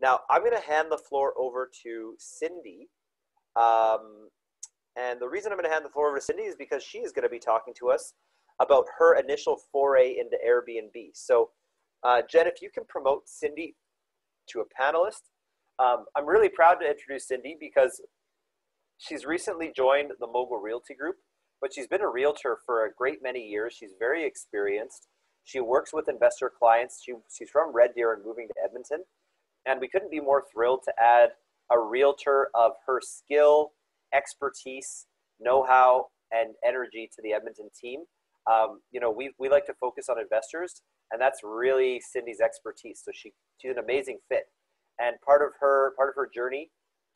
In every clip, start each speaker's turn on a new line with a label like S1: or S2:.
S1: Now, I'm going to hand the floor over to Cindy. And the reason I'm going to hand the floor over to Cindy is because she is going to be talking to us about her initial foray into Airbnb. So, Jen, if you can promote Cindy to a panelist. I'm really proud to introduce Cindy because she's recently joined the Mogul Realty Group, but she's been a realtor for a great many years. She's very experienced. She works with investor clients. She's from Red Deer and moving to Edmonton. And we couldn't be more thrilled to add a realtor of her skill, expertise, know-how, and energy to the Edmonton team. We like to focus on investors, and that's really Cindy's expertise. So she's an amazing fit. And part of her journey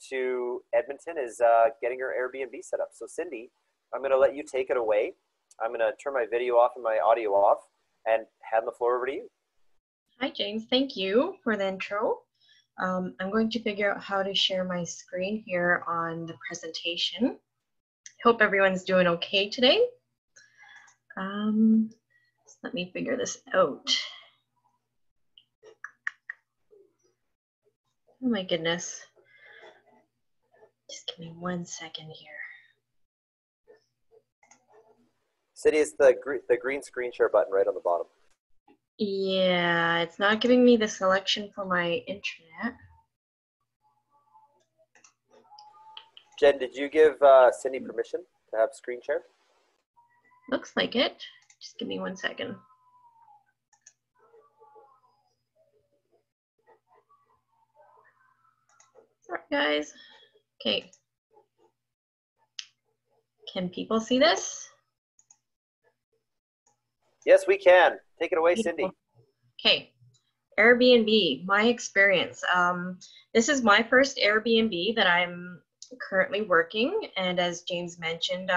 S1: to Edmonton is getting her Airbnb set up. So Cindy, I'm going to let you take it away. I'm going to turn my video off and my audio off and hand the floor over to you.
S2: Hi, James. Thank you for the intro. I'm going to figure out how to share my screen here on the presentation. Hope everyone's doing okay today. Let me figure this out. Oh my goodness. Just give me 1 second here.
S1: Cindy, it's the green screen share button right on the bottom.
S2: Yeah, it's not giving me the selection for my internet.
S1: Jen, did you give Cindy permission to have screen share?
S2: Looks like it. Just give me 1 second. Sorry, guys. Okay. Can people see this?
S1: Yes, we can. Take it away, Cindy.
S2: Okay. Airbnb, my experience. This is my first Airbnb that I'm currently working. And as James mentioned,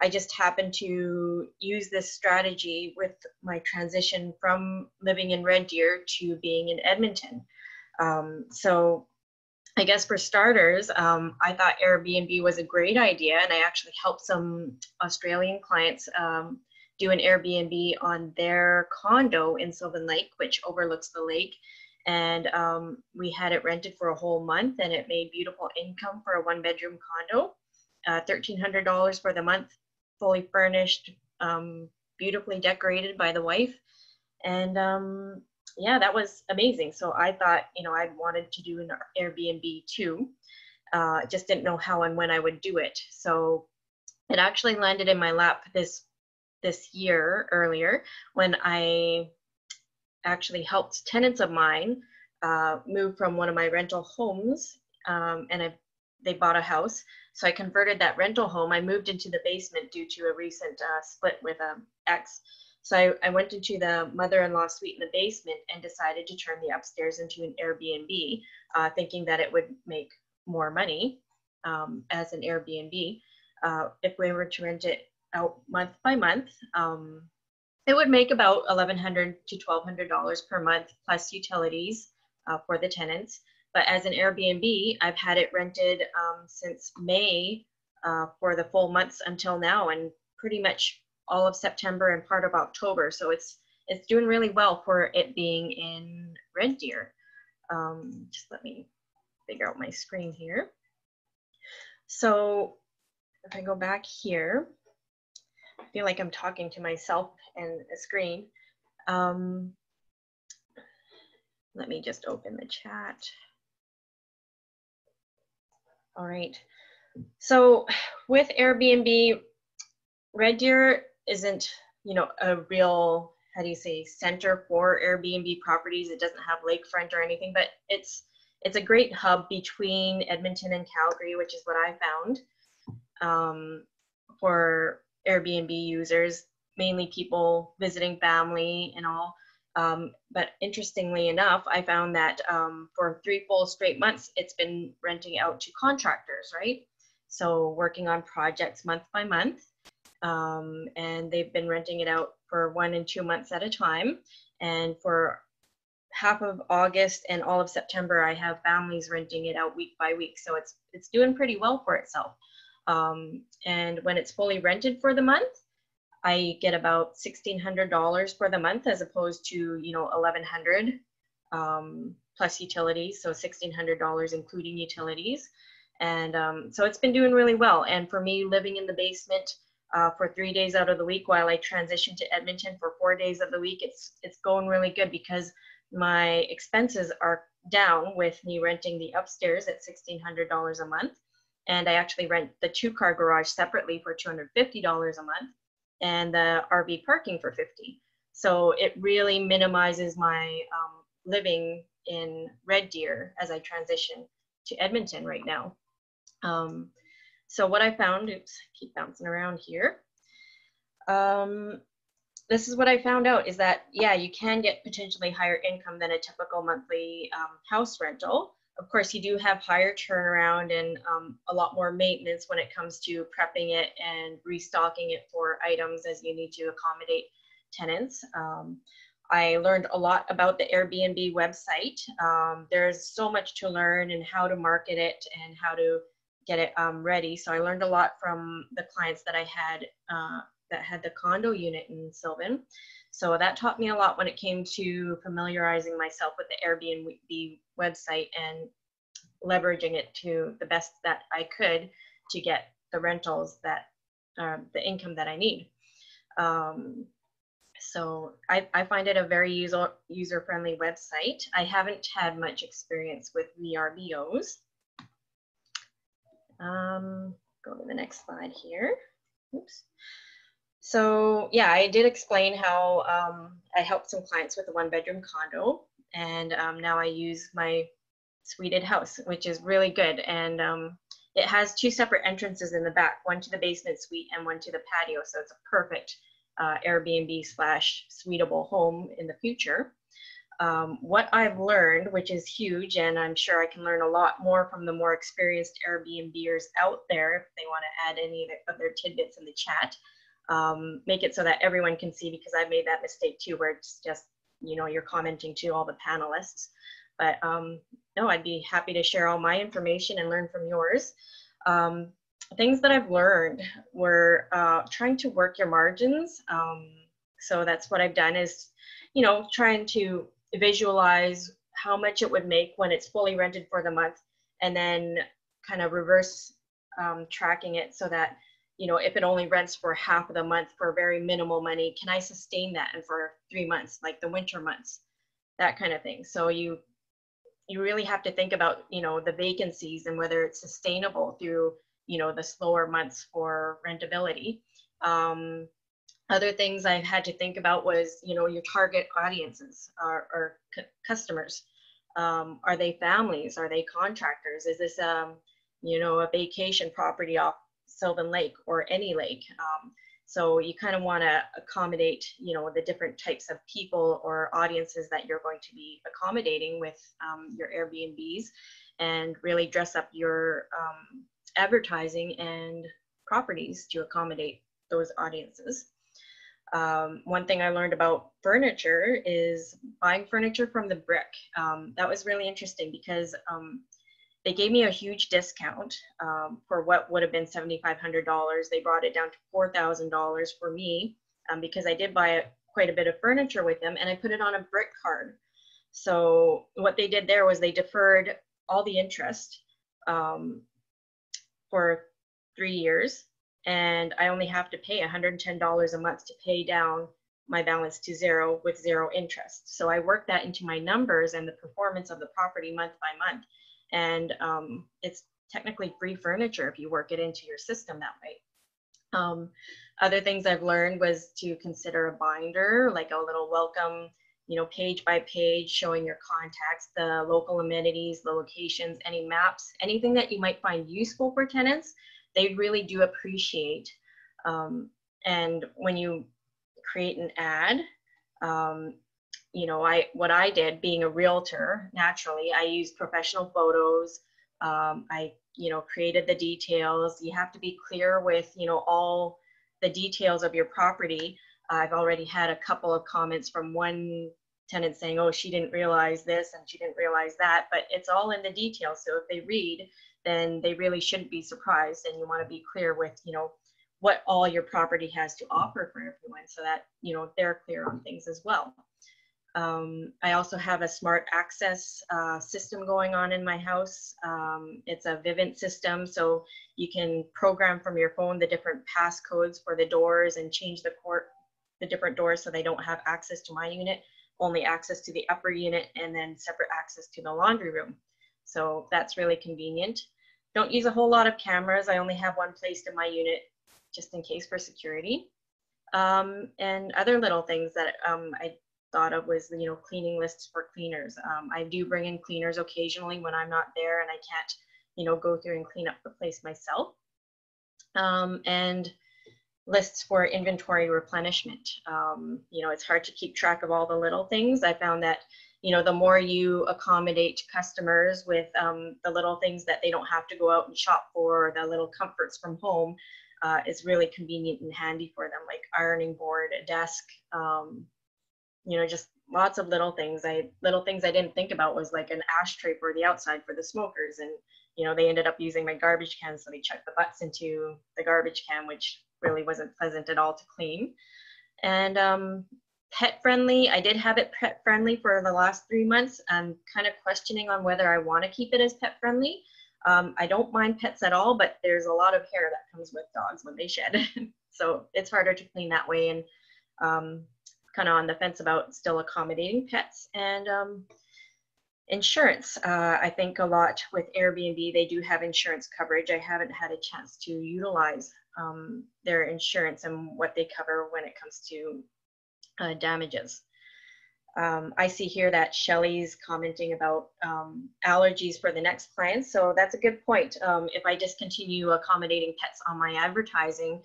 S2: I just happened to use this strategy with my transition from living in Red Deer to being in Edmonton. So I guess for starters, I thought Airbnb was a great idea, and I actually helped some Australian clients do an Airbnb on their condo in Sylvan Lake, which overlooks the lake. And we had it rented for a whole month, and it made beautiful income for a one-bedroom condo. $1,300 for the month, fully furnished, beautifully decorated by the wife. And yeah, that was amazing. So I thought, I wanted to do an Airbnb too. Just didn't know how and when I would do it. So it actually landed in my lap this year earlier when I actually helped tenants of mine move from one of my rental homes, and they bought a house. So I converted that rental home. I moved into the basement due to a recent split with an ex. So I went into the mother-in-law suite in the basement and decided to turn the upstairs into an Airbnb, thinking that it would make more money as an Airbnb. If we were to rent it out month by month, it would make about $1,100 to $1,200 per month plus utilities for the tenants. But as an Airbnb, I've had it rented since May for the full months until now, and pretty much all of September and part of October. So it's doing really well for it being in Red Deer. Just let me figure out my screen here. So if I go back here, I feel like I'm talking to myself and a screen. Let me just open the chat. All right. So with Airbnb, Red Deer isn't, a real, center for Airbnb properties. It doesn't have lakefront or anything, but it's a great hub between Edmonton and Calgary, which is what I found for Airbnb users, mainly people visiting family and all. But interestingly enough, I found that for 3 full straight months, it's been renting out to contractors, right? So working on projects month by month. And they've been renting it out for 1 and 2 months at a time. And for half of August and all of September, I have families renting it out week by week. So it's doing pretty well for itself. And when it's fully rented for the month, I get about $1,600 for the month, as opposed to $1,100 plus utilities, so $1,600 including utilities. And so it's been doing really well. And for me, living in the basement for 3 days out of the week while I transition to Edmonton for 4 days of the week, it's going really good because my expenses are down with me renting the upstairs at $1,600 a month. And I actually rent the 2-car garage separately for $250 a month and the RV parking for $50. So it really minimizes my living in Red Deer as I transition to Edmonton right now. So what I found, oops, I keep bouncing around here. This is what I found out is that, yeah, you can get potentially higher income than a typical monthly house rental. Of course, you do have higher turnaround and a lot more maintenance when it comes to prepping it and restocking it for items as you need to accommodate tenants. I learned a lot about the Airbnb website. There's so much to learn and how to market it and how to get it ready. So I learned a lot from the clients that I had that had the condo unit in Sylvan. So that taught me a lot when it came to familiarizing myself with the Airbnb website and leveraging it to the best that I could to get the rentals that the income that I need. So I find it a very user-friendly website. I haven't had much experience with VRBOs. Go to the next slide here. Oops. So yeah, I did explain how I helped some clients with a 1-bedroom condo, and now I use my suited house, which is really good. And it has 2 separate entrances in the back, one to the basement suite and one to the patio. So it's a perfect Airbnb / suitable home in the future. What I've learned, which is huge, and I'm sure I can learn a lot more from the more experienced Airbnbers out there if they want to add any of their tidbits in the chat. Make it so that everyone can see, because I've made that mistake too, where it's just, you know, you're commenting to all the panelists. But no, I'd be happy to share all my information and learn from yours. Things that I've learned were trying to work your margins. So that's what I've done is, you know, trying to visualize how much it would make when it's fully rented for the month, and then kind of reverse tracking it so that, you know, if it only rents for half of the month for very minimal money, can I sustain that and for 3 months, like the winter months, that kind of thing. So you really have to think about, you know, the vacancies and whether it's sustainable through, you know, the slower months for rentability. Other things I've had to think about was, you know, your target audiences or customers. Are they families? Are they contractors? Is this, you know, a vacation property off Sylvan Lake or any lake? So you kind of want to accommodate, you know, the different types of people or audiences that you're going to be accommodating with your Airbnbs, and really dress up your advertising and properties to accommodate those audiences. One thing I learned about furniture is buying furniture from the brick. That was really interesting because they gave me a huge discount for what would have been $7,500. They brought it down to $4,000 for me because I did buy quite a bit of furniture with them, and I put it on a brick card. So what they did there was they deferred all the interest for 3 years, and I only have to pay $110 a month to pay down my balance to zero with zero interest. So I worked that into my numbers and the performance of the property month by month. And it's technically free furniture if you work it into your system that way. Other things I've learned was to consider a binder, like a little welcome, you know, page by page, showing your contacts, the local amenities, the locations, any maps, anything that you might find useful for tenants, they really do appreciate. And when you create an ad, you know, what I did being a realtor, naturally, I used professional photos. I, you know, created the details. You have to be clear with, you know, all the details of your property. I've already had a couple of comments from one tenant saying, oh, she didn't realize this and she didn't realize that, but it's all in the details. So if they read, then they really shouldn't be surprised. And you want to be clear with, you know, what all your property has to offer for everyone so that, you know, they're clear on things as well. I also have a smart access system going on in my house. It's a Vivint system, so you can program from your phone the different passcodes for the doors and change the different doors so they don't have access to my unit, only access to the upper unit, and then separate access to the laundry room. So that's really convenient. Don't use a whole lot of cameras. I only have one placed in my unit just in case for security. And other little things that I thought of was, you know, cleaning lists for cleaners. I do bring in cleaners occasionally when I'm not there and I can't, you know, go through and clean up the place myself. And lists for inventory replenishment. You know, it's hard to keep track of all the little things. I found that, you know, the more you accommodate customers with the little things that they don't have to go out and shop for, or the little comforts from home, is really convenient and handy for them, like ironing board, a desk, you know, just lots of little things. Little things I didn't think about was like an ashtray for the outside for the smokers. And, you know, they ended up using my garbage can, so they chucked the butts into the garbage can, which really wasn't pleasant at all to clean. And pet friendly, I did have it pet friendly for the last 3 months. I'm kind of questioning on whether I want to keep it as pet friendly. I don't mind pets at all, but there's a lot of hair that comes with dogs when they shed. So it's harder to clean that way, and kind of on the fence about still accommodating pets. And insurance, I think a lot with Airbnb, they do have insurance coverage. I haven't had a chance to utilize their insurance and what they cover when it comes to damages. I see here that Shelley's commenting about allergies for the next client. So that's a good point. If I discontinue accommodating pets on my advertising,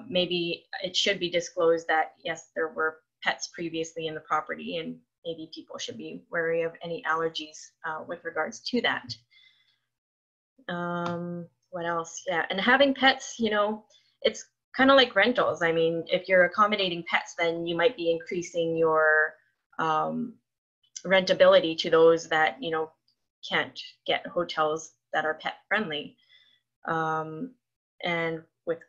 S2: maybe it should be disclosed that, yes, there were pets previously in the property, and maybe people should be wary of any allergies with regards to that. What else? Yeah, and having pets, you know, it's kind of like rentals. I mean, if you're accommodating pets, then you might be increasing your rentability to those that, you know, can't get hotels that are pet friendly. And with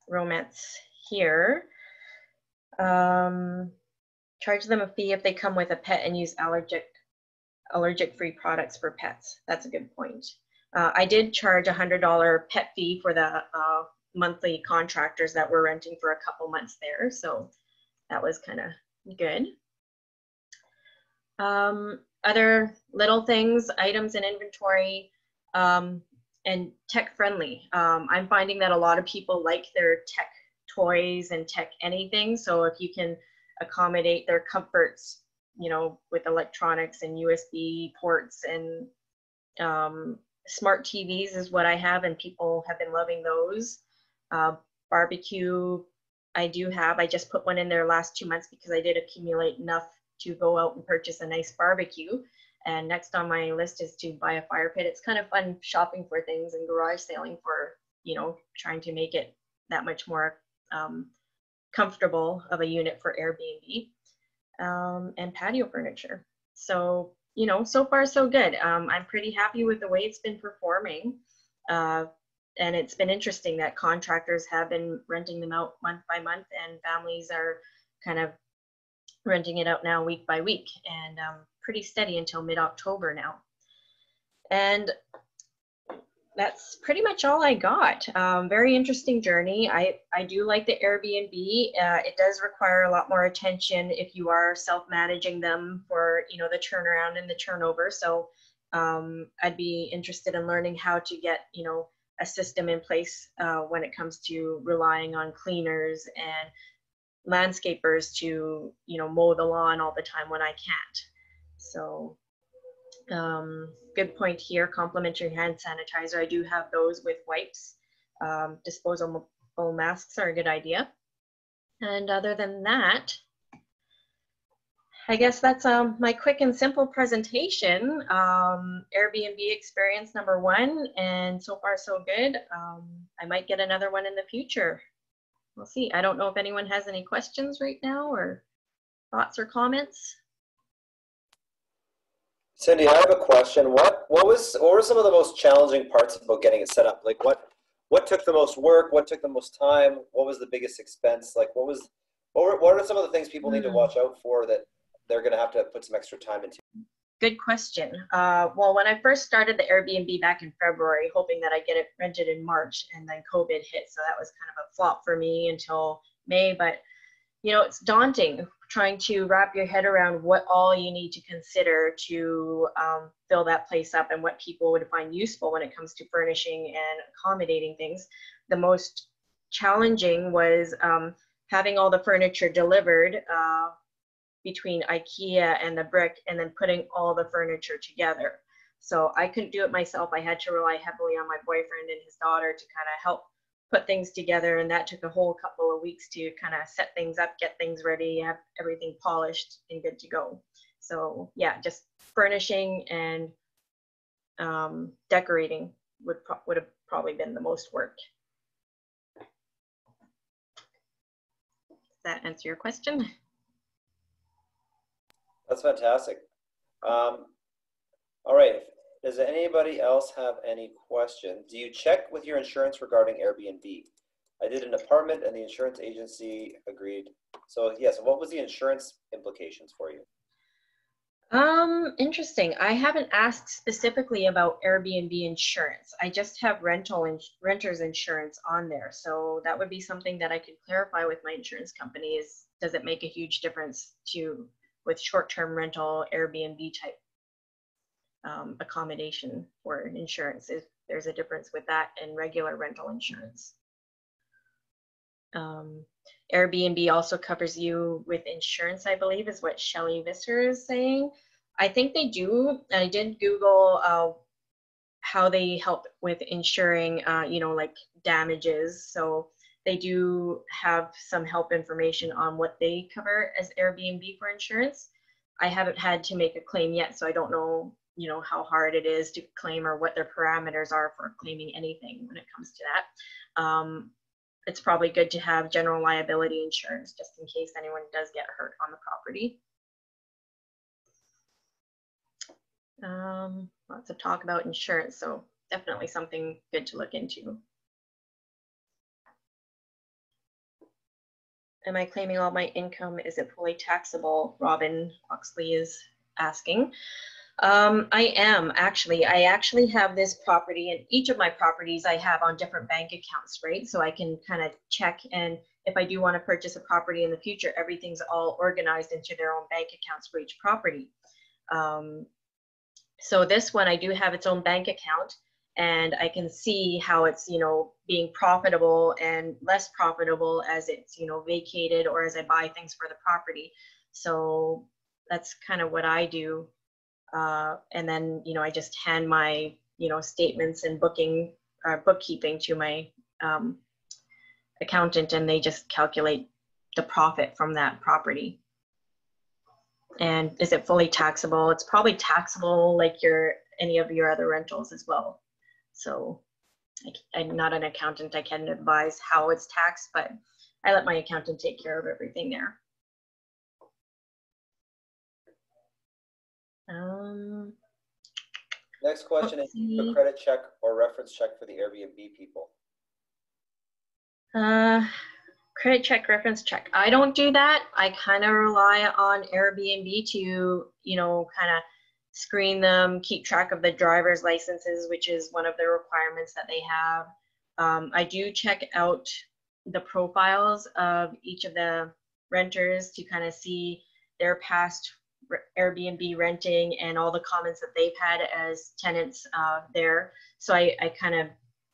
S2: romance here, charge them a fee if they come with a pet and use allergic-free products for pets. That's a good point. I did charge $100 pet fee for the monthly contractors that were renting for a couple months there, so that was kind of good. Other little things, items in inventory, and tech friendly. I'm finding that a lot of people like their tech toys and tech anything. So if you can accommodate their comforts, you know, with electronics and USB ports, and smart TVs is what I have, and people have been loving those. Barbecue, I do have. I just put one in there last 2 months because I did accumulate enough to go out and purchase a nice barbecue. And next on my list is to buy a fire pit. It's kind of fun shopping for things and garage sailing for, you know, trying to make it that much more comfortable of a unit for Airbnb, and patio furniture. So, you know, so far so good. I'm pretty happy with the way it's been performing. And it's been interesting that contractors have been renting them out month by month, and families are kind of renting it out now week by week, and pretty steady until mid-October now. And that's pretty much all I got. Very interesting journey. I do like the Airbnb. It does require a lot more attention if you are self-managing them for, you know, the turnaround and the turnover. So I'd be interested in learning how to get, you know, a system in place when it comes to relying on cleaners and landscapers to, you know, mow the lawn all the time when I can't. So good point here. Complimentary hand sanitizer. I do have those with wipes. Disposable masks are a good idea. And other than that, I guess that's my quick and simple presentation. Airbnb experience number 1, and so far so good. I might get another one in the future. We'll see. I don't know if anyone has any questions right now, or thoughts or comments.
S1: Cindy, I have a question. What were some of the most challenging parts about getting it set up? Like what took the most work? What took the most time? What was the biggest expense? Like what are some of the things people need to watch out for that they're going to have to put some extra time into?
S2: Good question. Well, when I first started the Airbnb back in February, hoping that I'd get it rented in March, and then COVID hit, so that was kind of a flop for me until May. But you know, it's daunting trying to wrap your head around what all you need to consider to fill that place up and what people would find useful when it comes to furnishing and accommodating things. The most challenging was having all the furniture delivered between IKEA and the brick, and then putting all the furniture together. So I couldn't do it myself. I had to rely heavily on my boyfriend and his daughter to kind of help put things together, and that took a whole couple of weeks to kind of set things up, get things ready, have everything polished and good to go. So yeah, just furnishing and decorating would have probably been the most work. Does that answer your question?
S1: That's fantastic. All right. Does anybody else have any questions? Do you check with your insurance regarding Airbnb? I did an apartment and the insurance agency agreed. So yes, what was the insurance implications for you?
S2: Interesting. I haven't asked specifically about Airbnb insurance. I just have renter's insurance on there. So that would be something that I could clarify with my insurance company is, does it make a huge difference with short-term rental Airbnb type accommodation for insurance? If there's a difference with that and regular rental insurance. Airbnb also covers you with insurance, I believe, is what Shelley Visser is saying. I think they do. I did Google how they help with insuring, you know, like damages. So they do have some help information on what they cover as Airbnb for insurance. I haven't had to make a claim yet, so I don't know, you know, how hard it is to claim or what their parameters are for claiming anything when it comes to that. It's probably good to have general liability insurance just in case anyone does get hurt on the property. Lots of talk about insurance, so definitely something good to look into. Am I claiming all my income? Is it fully taxable? Robin Oxley is asking. I am actually. I actually have this property, and each of my properties I have on different bank accounts, right? So I can kind of check, and if I do want to purchase a property in the future, everything's all organized into their own bank accounts for each property. So this one, I do have its own bank account, and I can see how it's, you know, being profitable and less profitable as it's, you know, vacated or as I buy things for the property. So that's kind of what I do. And then, you know, I just hand my, you know, statements and bookkeeping to my accountant, and they just calculate the profit from that property. And is it fully taxable? It's probably taxable like any of your other rentals as well. So I'm not an accountant. I can't advise how it's taxed, but I let my accountant take care of everything there.
S1: Next question is a credit check or reference check for the Airbnb people.
S2: Credit check, reference check. I don't do that. I kind of rely on Airbnb to, you know, kind of screen them, keep track of the driver's licenses, which is one of the requirements that they have. I do check out the profiles of each of the renters to kind of see their past Airbnb renting and all the comments that they've had as tenants there. So I kind of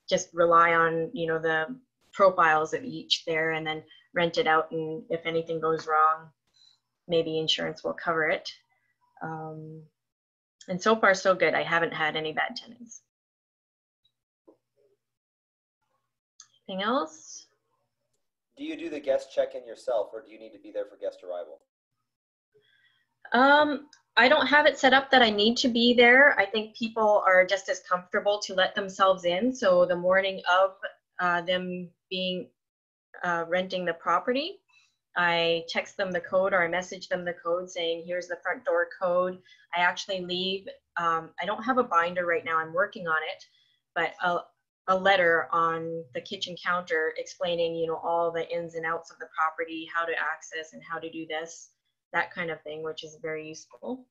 S2: just rely on, you know, the profiles of each there, and then rent it out, and if anything goes wrong, maybe insurance will cover it. And so far so good. I haven't had any bad tenants. Anything else?
S1: Do you do the guest check-in yourself, or do you need to be there for guest arrival?
S2: I don't have it set up that I need to be there. I think people are just as comfortable to let themselves in. So the morning of them being renting the property, I text them the code, or I message them the code saying, here's the front door code. I actually leave, I don't have a binder right now, I'm working on it, but a letter on the kitchen counter explaining, you know, all the ins and outs of the property, how to access and how to do this. that kind of thing, which is very useful.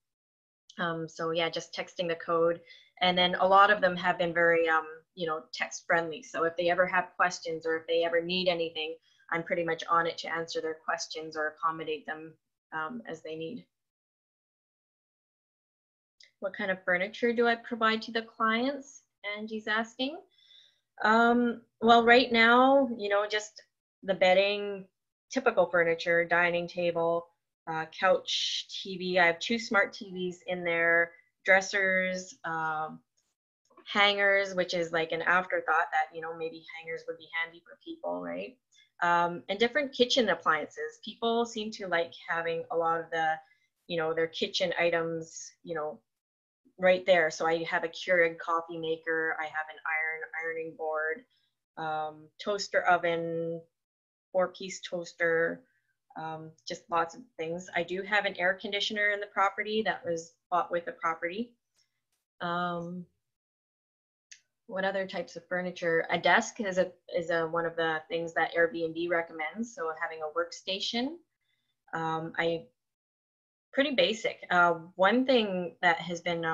S2: So yeah, just texting the code. And then a lot of them have been very, you know, text friendly. So if they ever have questions or if they ever need anything, I'm pretty much on it to answer their questions or accommodate them as they need. What kind of furniture do I provide to the clients? Angie's asking. Well, right now, you know, just the bedding, typical furniture, dining table, couch, TV. I have 2 smart TVs in there, dressers, hangers, which is like an afterthought that, you know, maybe hangers would be handy for people, right? And different kitchen appliances. People seem to like having a lot of the, you know, their kitchen items, you know, right there. So I have a Keurig coffee maker. I have an ironing board, toaster oven, 4-piece toaster, just lots of things. I do have an air conditioner in the property that was bought with the property. What other types of furniture? A desk is one of the things that Airbnb recommends. So having a workstation. Pretty basic. One thing that has been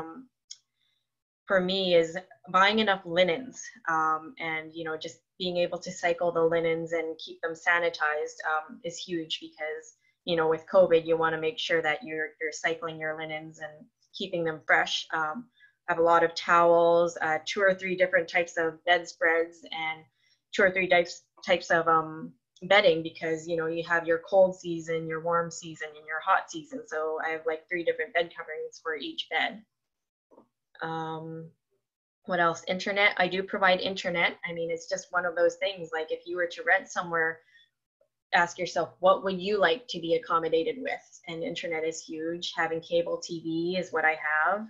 S2: for me is buying enough linens, and you know, just being able to cycle the linens and keep them sanitized is huge, because you know, with COVID, you want to make sure that you're cycling your linens and keeping them fresh. I have a lot of towels, 2 or 3 different types of bedspreads, and 2 or 3 types of bedding, because you know, you have your cold season, your warm season, and your hot season. So I have like 3 different bed coverings for each bed. What else? Internet. I do provide internet. I mean, it's just one of those things, like if you were to rent somewhere, ask yourself, what would you like to be accommodated with? And internet is huge. Having cable TV is what I have.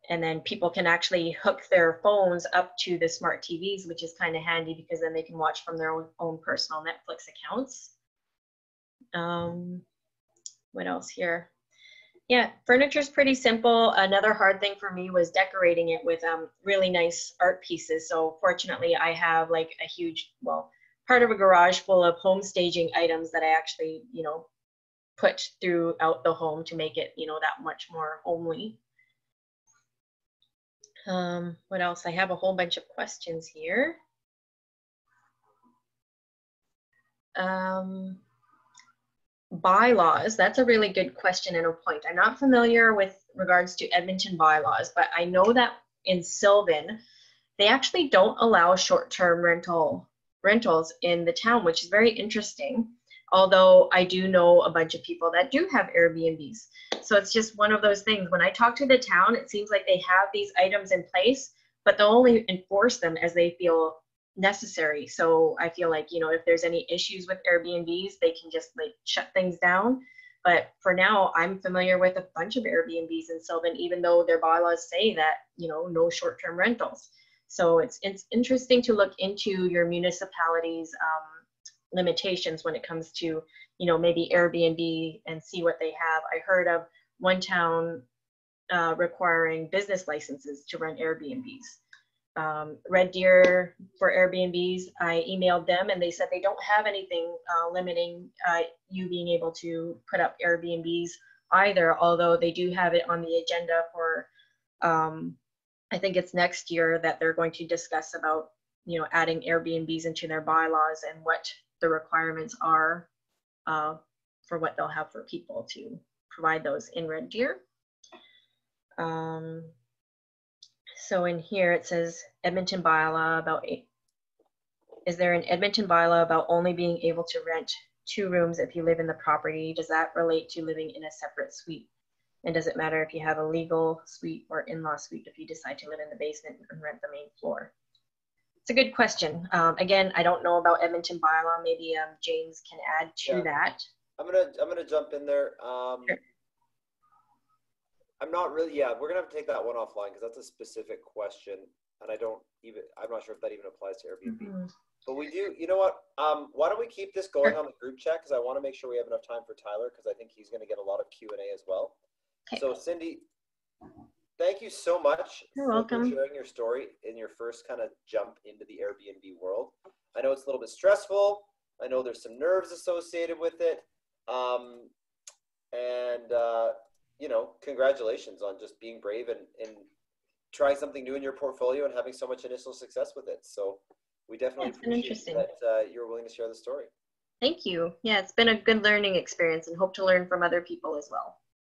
S2: And then people can actually hook their phones up to the smart TVs, which is kind of handy, because then they can watch from their own personal Netflix accounts. What else here? Yeah, furniture is pretty simple. Another hard thing for me was decorating it with really nice art pieces. So fortunately, I have like a huge, well, part of a garage full of home staging items that I actually, you know, put throughout the home to make it, you know, that much more homely. What else? I have a whole bunch of questions here. Bylaws, that's a really good question and a point. I'm not familiar with regards to Edmonton bylaws, but I know that in Sylvan, they actually don't allow short-term rentals in the town, which is very interesting. Although I do know a bunch of people that do have Airbnbs. So it's just one of those things. When I talk to the town, it seems like they have these items in place, but they'll only enforce them as they feel necessary. So I feel like, you know, if there's any issues with Airbnbs, they can just like shut things down. But for now, I'm familiar with a bunch of Airbnbs in Sylvan, even though their bylaws say that, you know, no short-term rentals. So it's interesting to look into your municipality's limitations when it comes to, you know, maybe Airbnb, and see what they have. I heard of one town requiring business licenses to run Airbnbs. Red Deer for Airbnbs, I emailed them and they said they don't have anything limiting you being able to put up Airbnbs either, although they do have it on the agenda for, I think it's next year, that they're going to discuss about, you know, adding Airbnbs into their bylaws and what the requirements are for what they'll have for people to provide those in Red Deer. So in here it says Edmonton bylaw about, is there an Edmonton bylaw about only being able to rent 2 rooms if you live in the property? Does that relate to living in a separate suite? And does it matter if you have a legal suite or in-law suite if you decide to live in the basement and rent the main floor? It's a good question. Again, I don't know about Edmonton bylaw. Maybe James can add to that.
S1: I'm gonna jump in there.
S2: Sure.
S1: I'm not really. Yeah, we're gonna have to take that one offline because that's a specific question, and I'm not sure if that even applies to Airbnb. Mm-hmm. But we do. You know what? Why don't we keep this going on the group chat, because I want to make sure we have enough time for Tyler, because I think he's going to get a lot of Q&A as well. Okay. So Cindy, thank you so much for sharing your story in your first kind of jump into the Airbnb world. I know it's a little bit stressful. I know there's some nerves associated with it. And you know, congratulations on just being brave and trying something new in your portfolio and having so much initial success with it. So we
S2: Yeah,
S1: definitely
S2: it's been
S1: appreciate
S2: interesting.
S1: that you're willing to share the story.
S2: Thank you. Yeah, it's been a good learning experience and hope to learn from other people as well.